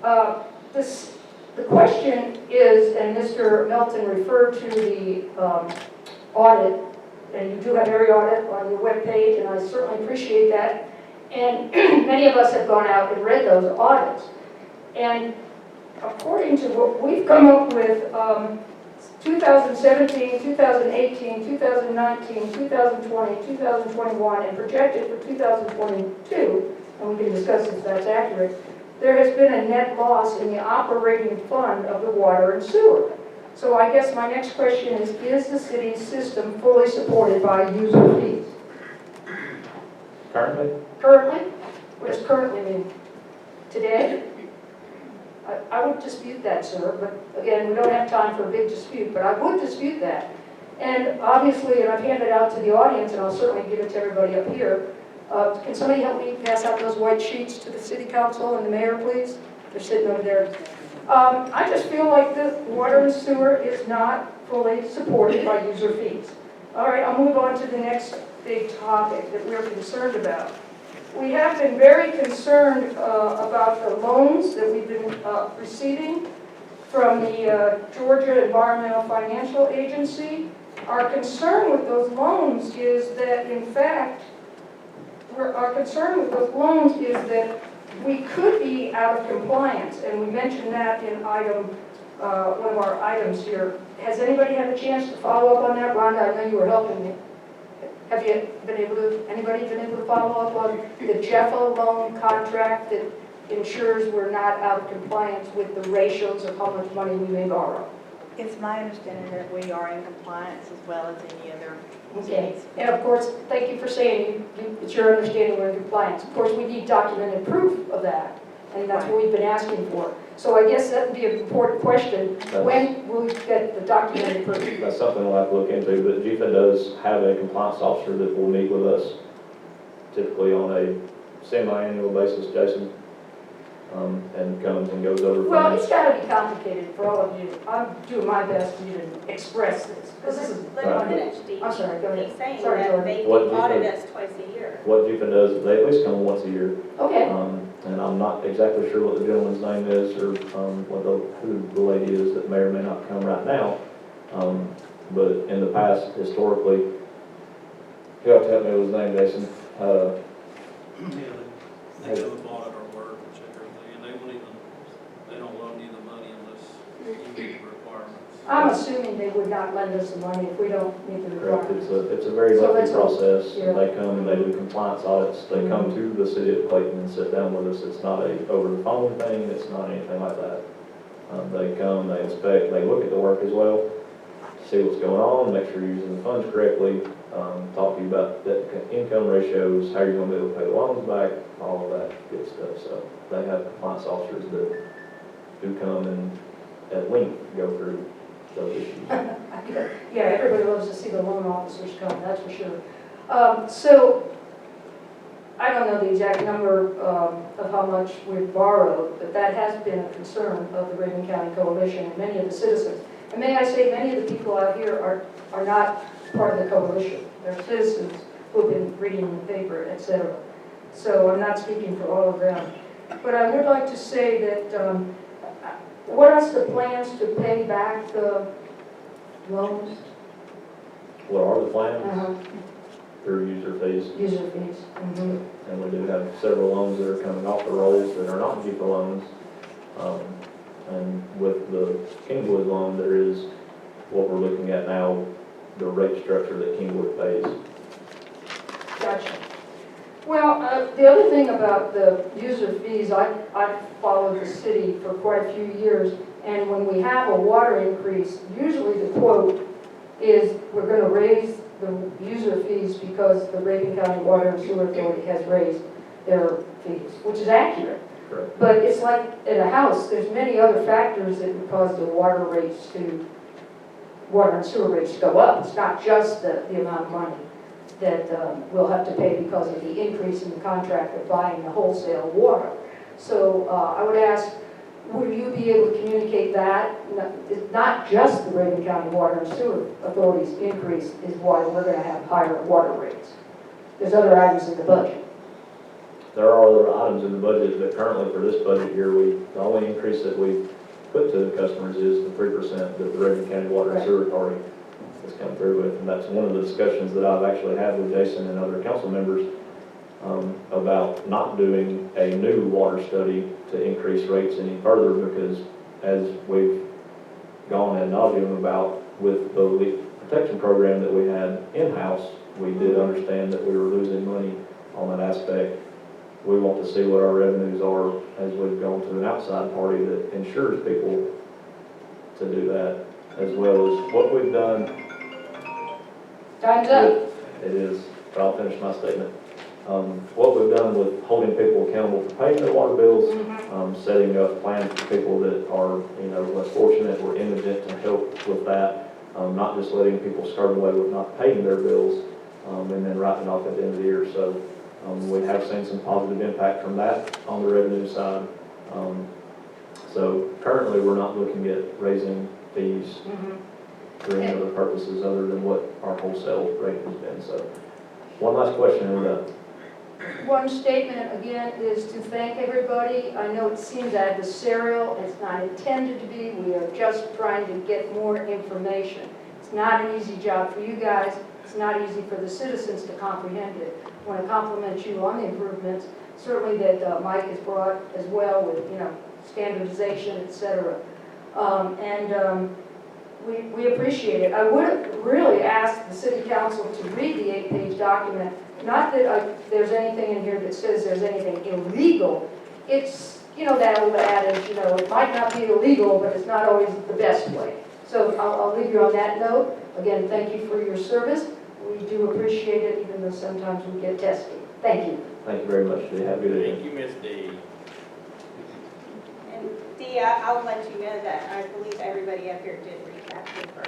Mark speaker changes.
Speaker 1: The question is, and Mr. Melton referred to the audit, and you do have every audit on your webpage, and I certainly appreciate that. And many of us have gone out and read those audits. And according to what we've come up with, 2017, 2018, 2019, 2020, 2021, and projected for 2022, and we can discuss if that's accurate, there has been a net loss in the operating fund of the water and sewer. So I guess my next question is the city's system fully supported by user fees?
Speaker 2: Currently?
Speaker 1: Currently? What does currently mean? Today? I would dispute that, sir, but again, we don't have time for a big dispute, but I would dispute that. And obviously, and I've handed out to the audience, and I'll certainly give it to everybody up here, can somebody help me pass out those white sheets to the city council and the mayor, please? They're sitting over there. I just feel like the water and sewer is not fully supported by user fees. All right, I'll move on to the next big topic that we're concerned about. We have been very concerned about the loans that we've been receiving from the Georgia Environmental Financial Agency. Our concern with those loans is that, in fact, we could be out of compliance, and we mentioned that in item, one of our items here. Has anybody had a chance to follow up on that? Rhonda, I know you were helping me. Have you been able to, anybody been able to follow up on the JEFA loan contract that ensures we're not out of compliance with the ratios of how much money we may borrow?
Speaker 3: It's my understanding that we are in compliance as well as any other
Speaker 1: Okay,
Speaker 3: cities.
Speaker 1: and of course, thank you for saying it's your understanding we're in compliance. Of course, we need documented proof of that, and that's what we've been asking for. So I guess that would be an important question. When will we get the documented proof?
Speaker 2: That's something we'll have to look into, but GFA does have a compliance officer that will meet with us typically on a semi-annual basis, Jason, and comes and goes over
Speaker 1: Well,
Speaker 2: things.
Speaker 1: it's got to be complicated for all of you. I'm doing my best to even express this, because this is...
Speaker 4: Let me finish, Steve.
Speaker 1: I'm sorry, go ahead.
Speaker 4: He's saying
Speaker 1: Sorry,
Speaker 4: that
Speaker 1: Jordan.
Speaker 4: they
Speaker 2: What do you
Speaker 4: audit
Speaker 2: think?
Speaker 4: us twice a year.
Speaker 2: What GFA does is they at least come once a year.
Speaker 1: Okay,
Speaker 2: And I'm not exactly sure what the gentleman's name is or who the lady is that may or may not come right now. But in the past, historically, you have to help me with his name, Jason.
Speaker 5: They do a audit our work and check everything, and they won't even, they don't loan you the money unless you meet the requirements.
Speaker 1: I'm assuming they would not lend us the money if we don't meet the
Speaker 2: Correct.
Speaker 1: requirements.
Speaker 2: It's a very
Speaker 1: So
Speaker 2: lengthy
Speaker 1: let's hope.
Speaker 2: process.
Speaker 1: Yeah.
Speaker 2: They come and they do compliance audits. They come to the city of Clayton and sit down with us. It's not a over the phone thing. It's not anything like that. They come, they inspect, they look at the work as well, see what's going on, make sure you're using the funds correctly, talk to you about the income ratios, how you're going to be able to pay the loans back, all of that good stuff. So they have compliance officers that do come and at length go through those issues.
Speaker 1: Yeah, everybody loves to see the loan officers come, that's for sure. So, I don't know the exact number of how much we've borrowed, but that has been a concern of the Raven County Coalition and many of the citizens. And may I say, many of the people out here are not part of the coalition. They're citizens who've been reading the paper, etc. So I'm not speaking for all of them. But I would like to say that, what are the plans to pay back the loans?
Speaker 2: What are the plans?
Speaker 1: Uh-huh.
Speaker 2: Through user fees.
Speaker 1: User fees. Mhm.
Speaker 2: And we do have several loans that are coming off the rolls that are not GFA loans. And with the Kingwood loan, there is what we're looking at now, the rate structure that Kingwood pays.
Speaker 1: Gotcha. Well, the other thing about the user fees, I've followed the city for quite a few years, and when we have a water increase, usually the quote is, we're going to raise the user fees because the Raven County Water and Sewer Authority has raised their fees, which is accurate.
Speaker 2: Correct.
Speaker 1: But it's like in a house, there's many other factors that would cause the water and sewer rates to go up. It's not just the amount of money that we'll have to pay because of the increase in the contract of buying the wholesale water. So I would ask, would you be able to communicate that? It's not just the Raven County Water and Sewer Authority's increase is why we're going to have higher water rates. There's other items in the budget.
Speaker 2: there are other items in the budget, but currently for this budget year, the only increase that we put to the customers is the 3% that the Reagan County Water and Sewer Authority has come through with. And that's one of the discussions that I've actually had with Jason and other council members about not doing a new water study to increase rates any further, because as we've gone ad nauseum about with the leak protection program that we had in-house, we did understand that we were losing money on that aspect. We want to see what our revenues are as we've gone to an outside party that insures people to do that, as well as what we've done.
Speaker 1: Time's up.
Speaker 2: It is, but I'll finish my statement. What we've done with holding people accountable for paying their water bills, setting up plans for people that are, less fortunate or indigent to help with that, not just letting people start away with not paying their bills, and then writing off at the end of the year. So we have seen some positive impact from that on the revenue side. So currently, we're not looking at raising fees for any other purposes other than what our wholesale rate has been. So one last question, and we're done.
Speaker 1: One statement, again, is to thank everybody. I know it seems adversarial, it's not intended to be. We are just trying to get more information. It's not an easy job for you guys. It's not easy for the citizens to comprehend it. I want to compliment you on the improvements, certainly that Mike has brought as well with, standardization, et cetera. We appreciate it. I would really ask the city council to read the 8-page document. Not that there's anything in here that says there's anything illegal. It's, that old adage, it might not be illegal, but it's not always the best way. So I'll leave you on that note. Again, thank you for your service. We do appreciate it, even though sometimes we get testy. Thank you.
Speaker 2: Thank you very much. Have a good evening.
Speaker 4: Thank you, Ms. D.
Speaker 3: And Dee, I'll let you know that I believe everybody up here did read that paper.